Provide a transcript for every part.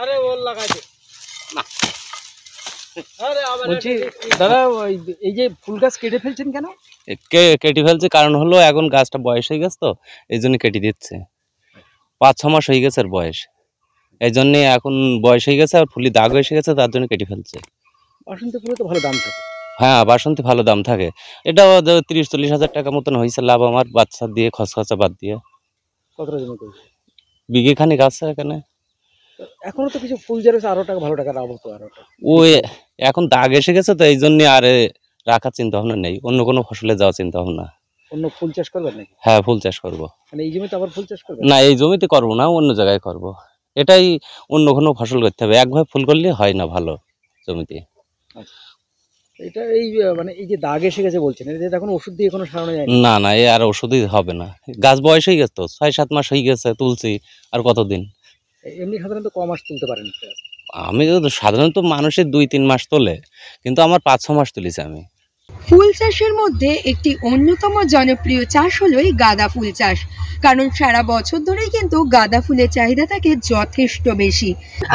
আরে ওল লাগাইছে না। আরে আবার বলছি দাদা এই যে ফুল গাছ কেটে ফেলছেন কেন? কেটে ফেলছে কারণ হলো এখন গাছটা বয়স হয়ে গেছে, তো এই জন্য কেটে দিচ্ছে। 5-6 মাস হয়ে গেছে আর বয়স, এই জন্য এখন বয়স হয়ে গেছে আর ফুলি দাগ এসে গেছে, তার জন্য কেটে ফেলছে। বাসন্তী ফুলে তো ভালো দাম থাকে। হ্যাঁ, বাসন্তী ভালো দাম থাকে। এটাও 30-40 হাজার টাকা মতন হয়েছে লাভ আমার, বাচ্চা দিয়ে খরচা বাদ দিয়ে। কতটা জমি করেছে? বিঘে খানিক আছে এখানে। এখনো তো কিছু ফুল যেরকম আরো টাকা ভালো টাকা রাখবো তো আরো ওই এখন দাগ এসে গেছে, তো এই জন্য আর রাখার চিন্তা ভাবনা নেই, অন্য কোনো ফসলে যাওয়ার চিন্তা ভাবনা। অন্য ফুল চাষ করবেন নাকি? হ্যাঁ, ফুল চাষ করব। মানে এই জমিতে আবার ফুল চাষ করবেন? না, এই জমিতে করবো না, অন্য জায়গায় করব। এটাই অন্য কোনো ফসল করতে হবে, একভাবে ফুল করলে হয় না ভালো জমিতে। এটা এই মানে এই যে দাগ এসে গেছে বলছেন, এটা এখন ওষুধ দিয়ে কোনো সারানো যায় না না, এ আর ওষুধই হবে না, গাছ বয়স হয়ে গেছে তো, 6-7 মাস হয়ে গেছে তুলছি, আর কতদিন। এমনি সাধারণত ক মাস তুলতে পারেন? আমি সাধারণত মানুষের 2-3 মাস তোলে, কিন্তু আমার 5-6 মাস তুলেছি আমি। ফুল চাষের মধ্যে একটি অন্যতম জনপ্রিয় চাষ হলো এই গাঁদা ফুল চাষ, কারণ সারা বছর ধরেই কিন্তু গাঁদা ফুলের চাহিদা থাকে যথেষ্ট বেশি।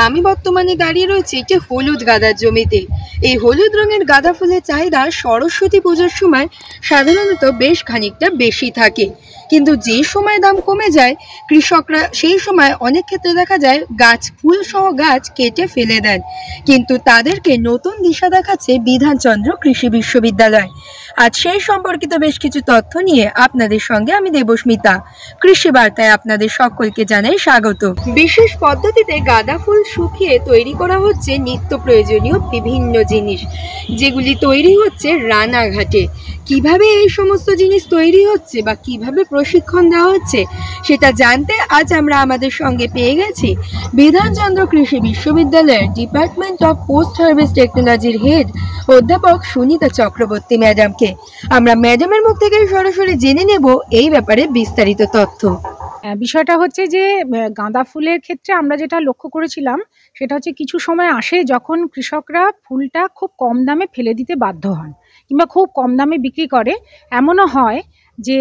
আমি বর্তমানে দাঁড়িয়ে রয়েছি একটি হলুদ গাঁদার জমিতে। এই হলুদ রঙের গাঁদা ফুলের চাহিদা সরস্বতী পুজোর সময় সাধারণত বেশ খানিকটা বেশি থাকে, কিন্তু যে সময় দাম কমে যায় কৃষকরা সেই সময় অনেক ক্ষেত্রে দেখা যায় গাছ ফুল সহ গাছ কেটে ফেলে দেন, কিন্তু তাদেরকে নতুন দিশা দেখাচ্ছে বিধানচন্দ্র কৃষি বিশ্ববিদ্যালয়। আজ সেই সম্পর্কিত বেশ কিছু তথ্য নিয়ে আপনাদের সঙ্গে আমি দেবস্মিতা। কৃষি বার্তায় আপনাদের সকলকে জানাই স্বাগত। বিশেষ পদ্ধতিতে গাঁদা ফুল শুকিয়ে তৈরি করা হচ্ছে নিত্য প্রয়োজনীয় বিভিন্ন জিনিস, যেগুলি তৈরি হচ্ছে রানাঘাটে। কিভাবে এই সমস্ত জিনিস তৈরি হচ্ছে বা কিভাবে প্রশিক্ষণ দেওয়া হচ্ছে সেটা জানতে আজ আমরা আমাদের সঙ্গে পেয়ে গেছি বিধানচন্দ্র কৃষি বিশ্ববিদ্যালয়ের ডিপার্টমেন্ট অফ পোস্ট হারভেস্ট টেকনোলজির হেড অধ্যাপক সুনিতা চক্রবর্তী ম্যাডামকে। আমরা ম্যাডামের মুখ থেকে সরাসরি জেনে নেব এই ব্যাপারে বিস্তারিত তথ্য। বিষয়টা হচ্ছে যে গাঁদা ফুলের ক্ষেত্রে আমরা যেটা লক্ষ্য করেছিলাম সেটা হচ্ছে কিছু সময় আসে যখন কৃষকরা ফুলটা খুব কম দামে ফেলে দিতে বাধ্য হন কিংবা খুব কম দামে বিক্রি করে। এমনও হয় যে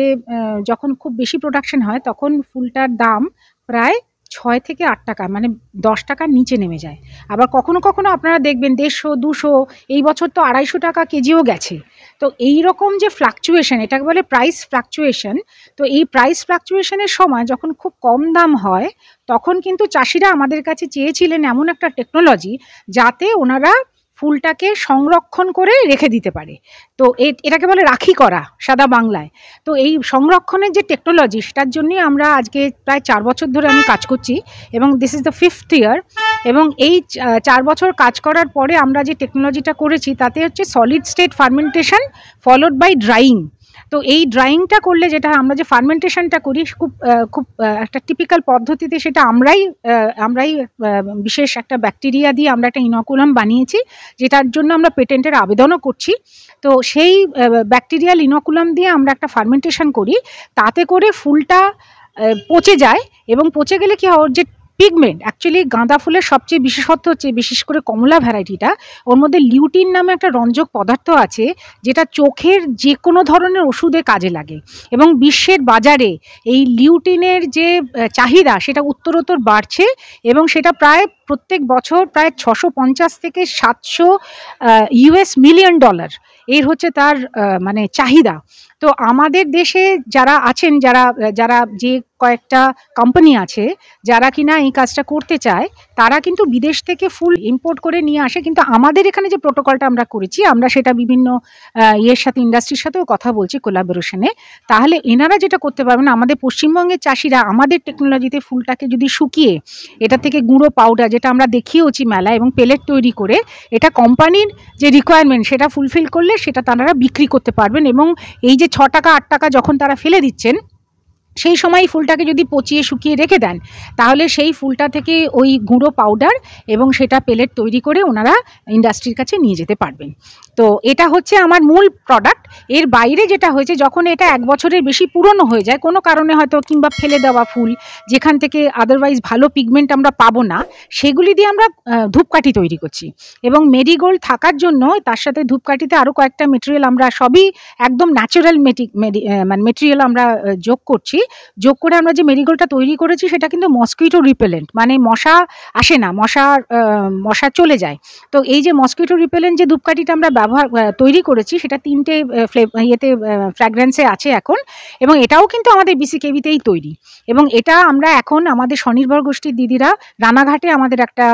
যখন খুব বেশি প্রোডাকশন হয় তখন ফুলটার দাম প্রায় 6 থেকে 8 টাকা, মানে 10 টাকার নিচে নেমে যায়। আবার কখনো কখনো আপনারা দেখবেন 150-200, এই বছর তো 250 টাকা কেজিও গেছে। তো এই রকম যে ফ্লাকচুয়েশন, এটাকে বলে প্রাইস ফ্লাকচুয়েশন। তো এই প্রাইস ফ্লাকচুয়েশনের সময় যখন খুব কম দাম হয় তখন কিন্তু চাষিরা আমাদের কাছে চেয়েছিলেন এমন একটা টেকনোলজি যাতে ওনারা ফুলটাকে সংরক্ষণ করে রেখে দিতে পারে। তো এটাকে বলে রাখি করা সাদা বাংলায়। তো এই সংরক্ষণের যে টেকনোলজি, সেটার জন্যই আমরা আজকে প্রায় 4 বছর ধরে আমি কাজ করছি এবং দিস ইজ দ্য 5th ইয়ার। এবং এই 4 বছর কাজ করার পরে আমরা যে টেকনোলজিটা করেছি তাতে হচ্ছে solid state fermentation followed by drying. তো এই ড্রাইংটা করলে যেটা আমরা যে ফার্মেন্টেশনটা করি খুব একটা টিপিক্যাল পদ্ধতিতে, সেটা আমরাই বিশেষ একটা ব্যাকটেরিয়া দিয়ে আমরা একটা ইনোকুলাম বানিয়েছি, যেটার জন্য আমরা পেটেন্টের আবেদনও করছি। তো সেই ব্যাকটেরিয়াল ইনোকুলাম দিয়ে আমরা একটা ফার্মেন্টেশন করি, তাতে করে ফুলটা পচে যায় এবং পচে গেলে কি হয়, ওর যে পিগমেন্ট, অ্যাকচুয়ালি গাঁদা ফুলের সবচেয়ে বিশেষত্ব হচ্ছে বিশেষ করে কমলা ভ্যারাইটিটা, ওর মধ্যে লিউটিন নামে একটা রঞ্জক পদার্থ আছে যেটা চোখের যে কোনো ধরনের ওষুধে কাজে লাগে। এবং বিশ্বের বাজারে এই লিউটিনের যে চাহিদা সেটা উত্তরোত্তর বাড়ছে এবং সেটা প্রায় প্রত্যেক বছর প্রায় 650 থেকে 700 US মিলিয়ন ডলার এর হচ্ছে তার মানে চাহিদা। তো আমাদের দেশে যারা আছেন, যারা যে কয়েকটা কোম্পানি আছে যারা কিনা এই কাজটা করতে চায়, তারা কিন্তু বিদেশ থেকে ফুল ইম্পোর্ট করে নিয়ে আসে। কিন্তু আমাদের এখানে যে প্রোটোকলটা আমরা করেছি, আমরা সেটা বিভিন্ন ইয়ের সাথে, ইন্ডাস্ট্রির সাথেও কথা বলছি কোলাবোরেশনে। তাহলে এনারা যেটা করতে পারবেন, আমাদের পশ্চিমবঙ্গের চাষিরা আমাদের টেকনোলজিতে ফুলটাকে যদি শুকিয়ে এটা থেকে গুঁড়ো পাউডার, যেটা আমরা দেখিয়েওছি মেলা, এবং পেলেট তৈরি করে এটা কোম্পানির যে রিকোয়ারমেন্ট সেটা ফুলফিল করলে সেটা তারা বিক্রি করতে পারবেন। এবং এই যে 6 টাকা 8 টাকা যখন তারা ফেলে দিচ্ছেন, সেই সময় ফুলটাকে যদি পচিয়ে শুকিয়ে রেখে দেন, তাহলে সেই ফুলটা থেকে ওই গুঁড়ো পাউডার এবং সেটা পেলেট তৈরি করে ওনারা ইন্ডাস্ট্রির কাছে নিয়ে যেতে পারবেন। তো এটা হচ্ছে আমার মূল প্রোডাক্ট। এর বাইরে যেটা হয়েছে, যখন এটা 1 বছরের বেশি পুরনো হয়ে যায় কোনো কারণে, হয়তো কিংবা ফেলে দেওয়া ফুল যেখান থেকে আদারওয়াইজ ভালো পিগমেন্ট আমরা পাবো না, সেগুলি দিয়ে আমরা ধূপকাঠি তৈরি করছি। এবং মেরিগোল্ড থাকার জন্য তার সাথে ধূপকাঠিতে আরও কয়েকটা মেটেরিয়াল, আমরা সবই একদম ন্যাচারাল মেটেরিয়াল আমরা যোগ করছি, যোগ করে আমরা যে মেরিগোল্ডটা তৈরি করেছি সেটা কিন্তু মসকিটো রিপেলেন্ট, মানে মশা আসে না, মশা চলে যায়। তো এই যে মসকিটো রিপেলেন্ট যে ধূপকাঠিটা আমরা তৈরি করেছি সেটা 3টে ফ্র্যাগ্রেন্সে আছে এখন, এবং এটাও কিন্তু আমাদের বিসিকেভিতেই তৈরি। এবং এটা আমরা এখন আমাদের স্বনির্ভর গোষ্ঠীর দিদিরা রানাঘাটে আমাদের একটা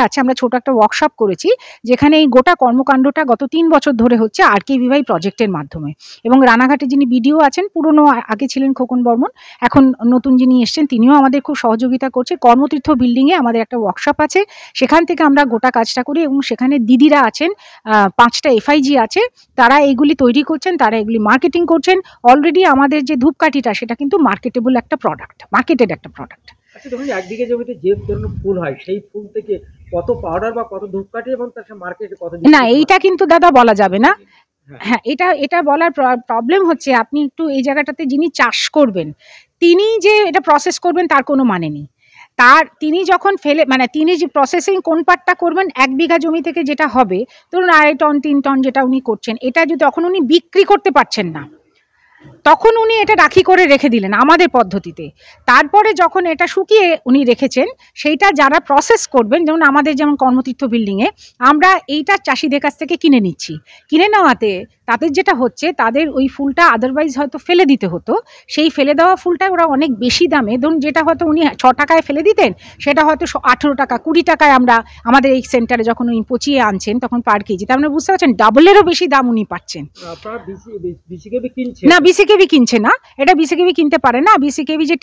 আছে, আমরা ছোট একটা ওয়ার্কশপ করেছি যেখানে এই গোটা কর্মকাণ্ডটা গত 3 বছর ধরে হচ্ছে RKVY প্রজেক্টের মাধ্যমে। এবং রানাঘাটে যিনি বিডিও আছেন, পুরনো আগে ছিলেন খোকন বর্মন, এখন নতুন যিনি এসছেন তিনিও আমাদের খুব সহযোগিতা করছে। কর্মতীর্থ বিল্ডিংয়ে আমাদের একটা ওয়ার্কশপ আছে, সেখান থেকে আমরা গোটা কাজটা করি এবং সেখানে দিদিরা আছেন, 5টা FIG আছে, তারা এইগুলি তৈরি করছেন, তারা এগুলি মার্কেটিং করছেন। অলরেডি আমাদের যে ধূপকাঠিটা সেটা কিন্তু মার্কেটেবল একটা প্রোডাক্ট, মার্কেটেড একটা প্রোডাক্ট। আচ্ছা, দেখুন 1 বিঘা জমিতে যে ধরনের ফুল হয় সেই ফুল থেকে কত পাউডার বা কত ধূপকাঠি এবং তার মার্কেটে কত, না এইটা কিন্তু দাদা বলা যাবে না। হ্যাঁ, এটা বলার প্রবলেম হচ্ছে, আপনি একটু এই জায়গাটাতে যিনি চাষ করবেন তিনি যে এটা প্রসেস করবেন তার কোনো মানে নেই। তিনি যখন তিনি যে প্রসেসিং কোন পার্টটা করবেন, 1 বিঘা জমি থেকে যেটা হবে, ধরুন 2.5 টন 3 টন যেটা উনি করছেন, এটা যদি তখন উনি বিক্রি করতে পারছেন না, তখন উনি এটা রাখি করে রেখে দিলেন আমাদের পদ্ধতিতে। তারপরে যখন এটা শুকিয়ে উনি রেখেছেন, সেইটা যারা প্রসেস করবেন, যেমন আমাদের যেমন কর্মতীর্থ বিল্ডিংয়ে আমরা এইটা চাষিদের কাছ থেকে কিনে নিচ্ছি। কিনে নেওয়াতে তাদের যেটা হচ্ছে, তাদের ওই ফুলটা আদারওয়াইজ হয়তো ফেলে দিতে হতো, সেই ফেলে দেওয়া ফুলটা ওরা অনেক বেশি দামে, ধরুন যেটা হয়তো উনি 6 টাকায় ফেলে দিতেন সেটা হয়তো 18 টাকা 20 টাকায় আমরা আমাদের এই সেন্টারে যখন উনি পচিয়ে আনছেন তখন পার কেজি, তার মানে বুঝতে পারছেন ডাবলেরও বেশি দাম উনি পাচ্ছেন। না বিসিকেভি কিনছে না, এটা বিসিকেভি কিনতে পারে না। বিসিকেভি যে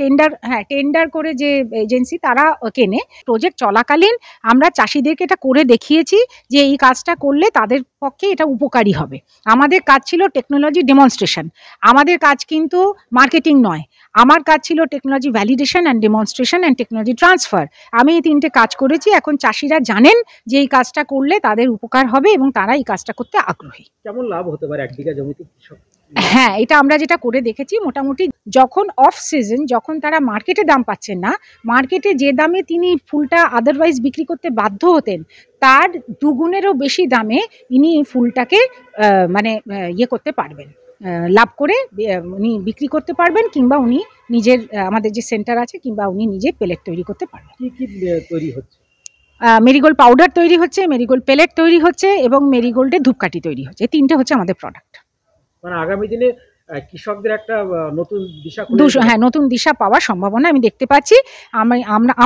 টেন্ডার করে যে এজেন্সি তারা কেনে। প্রজেক্ট চলাকালীন আমরা চাষিদেরকে এটা করে দেখিয়েছি যে এই কাজটা করলে তাদের পক্ষে এটা উপকারী হবে। আমাদের কাজ ছিল টেকনোলজি ডেমনস্ট্রেশন, আমাদের কাজ কিন্তু মার্কেটিং নয়। আমার কাজ ছিল technology validation and demonstration and technology transfer. আমি এই 3টে কাজ করেছি। এখন চাষিরা জানেন যে এই কাজটা করলে তাদের উপকার হবে এবং তারা এই কাজটা করতে আগ্রহী। কেমন লাভ হতে পারে 1 বিঘা জমিতে? হ্যাঁ, এটা আমরা যেটা করে দেখেছি, মোটামুটি যখন অফ সিজন, যখন তারা মার্কেটে দাম পাচ্ছেন না, মার্কেটে যে দামে তিনি ফুলটা আদারওয়াইজ বিক্রি করতে বাধ্য হতেন তার 2 গুণেরও বেশি দামে ইনি ফুলটাকে করতে পারবেন, লাভ করে উনি বিক্রি করতে পারবেন, কিংবা উনি নিজের আমাদের যে সেন্টার আছে কিংবা উনি নিজে পেলেট তৈরি করতে পারবেন। কি তৈরি হচ্ছে? মেরিগোল্ড পাউডার তৈরি হচ্ছে, মেরিগোল্ড পেলেট তৈরি হচ্ছে এবং মেরিগোল্ডের ধূপকাঠি তৈরি হচ্ছে। এই 3টে হচ্ছে আমাদের প্রোডাক্ট। মানে আগামী দিনে কৃষকদের একটা নতুন দিশা, নতুন দিশা পাওয়ার সম্ভাবনা আমি দেখতে পাচ্ছি।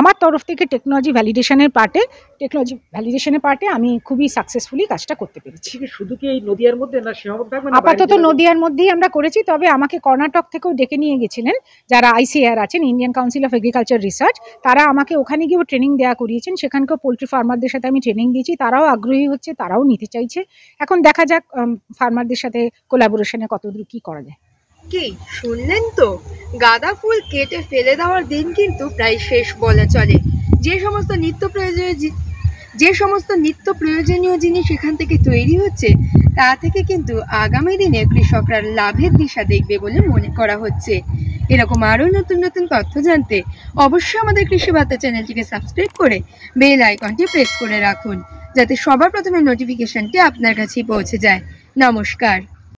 আমার তরফ থেকে টেকনোলজি ভ্যালিডেশনের পার্টে আমি খুবই সাকসেসফুলি কাজটা করতে পেরেছি। শুধু কি এই নদিয়ার মধ্যে না সীমাবদ্ধ থাকবে? আপাতত নদিয়ার মধ্যেই আমরা করেছি, তবে আমাকে কর্ণাটক থেকেও ডেকে নিয়ে গেছিলেন যারা ICAR আছেন, Indian council of agriculture research, তারা আমাকে ওখানে গিয়েও ট্রেনিং দেওয়া করিয়েছেন। সেখানকার পোলট্রি ফার্মারদের সাথে আমি ট্রেনিং দিয়েছি, তারাও আগ্রহী হচ্ছে, তারাও নিতে চাইছে। এখন দেখা যাক ফার্মারদের সাথে কোলাবোরেশনে কতদূর কি করা যায়। কি শুনলেন তো, গাঁদা ফুল কেটে ফেলে দেওয়ার দিন কিন্তু প্রায় শেষ বলা চলে। যে সমস্ত নিত্য প্রয়োজনীয় জিনিস এখান থেকে তৈরি হচ্ছে তা থেকে কিন্তু আগামী দিনে কৃষকরা লাভের দিশা দেখবে বলে মনে করা হচ্ছে। এরকম আরও নতুন নতুন তথ্য জানতে অবশ্যই আমাদের কৃষি বার্তা চ্যানেলটিকে সাবস্ক্রাইব করে বেল আইকনটি প্রেস করে রাখুন, যাতে সবার প্রথমে নোটিফিকেশনটি আপনার কাছেই পৌঁছে যায়। নমস্কার।